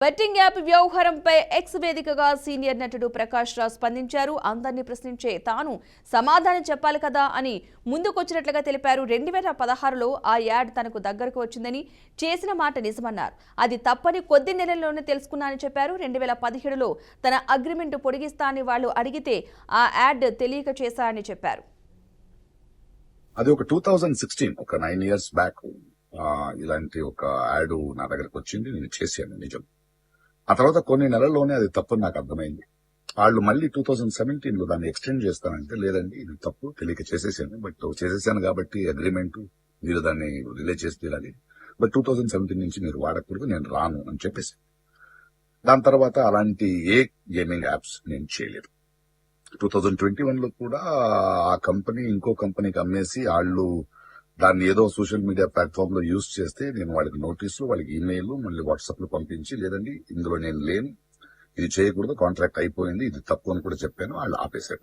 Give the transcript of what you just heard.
Betting app వ్యవహారంపై X వేదికగా senior నటుడు ప్రకాష్ రాజ్ స్పందించారు. అందరినీ ప్రశ్నించే తాను సమాధానం చెప్పాలి కదా అని ముందుకొచ్చినట్లుగా తెలిపారు. 2016లో ఆ యాడ్ తనకు దగ్గరకు వచ్చిందని, చేసిన మాట నిజమన్నారు. అది తప్పని కొద్ది నెలల్లోనే తెలుసుకున్నానని చెప్పారు. 2017లో తన అగ్రిమెంట్ పొడిగిస్తా అని వాళ్ళు అడిగితే ఆ యాడ్ తెలియక చేశారని చెప్పారు. అది ఒక 2016 ఒక 9 years బ్యాక్ ఇలాంటి ఒక యాడ్ నా దగ్గరకు వచ్చింది. నేను చేశాను, నిజం. ఆ తర్వాత కొన్ని నెలల్లోనే అది తప్పని నాకు అర్థమైంది. వాళ్ళు మళ్ళీ 2017లో దాన్ని ఎక్స్టెండ్ చేస్తానంటే, లేదండి ఇది తప్పు, తెలియక చేసేసాను. బట్ చేసేసాను కాబట్టి అగ్రిమెంట్ మీరు దాన్ని రిలే చేసి తీరాలి. బట్ 2017 నుంచి మీరు వాడకూడదు, నేను రాను అని చెప్పేసి. దాని తర్వాత అలాంటి ఏ గేమింగ్ యాప్స్ నేను చేయలేదు. 2021లో కూడా ఆ కంపెనీ ఇంకో కంపెనీకి అమ్మేసి వాళ్ళు దాన్ని ఏదో సోషల్ మీడియా ప్లాట్ఫామ్ లో యూజ్ చేస్తే నేను వాళ్ళకి నోటీసులు, వాళ్ళకి ఈమెయిల్, మళ్ళీ వాట్సాప్ లో పంపించి, లేదండి ఇందులో నేను లేను, ఇది చేయకూడదు, కాంట్రాక్ట్ అయిపోయింది, ఇది తప్పు అని కూడా చెప్పాను. వాళ్ళు ఆపేశారు.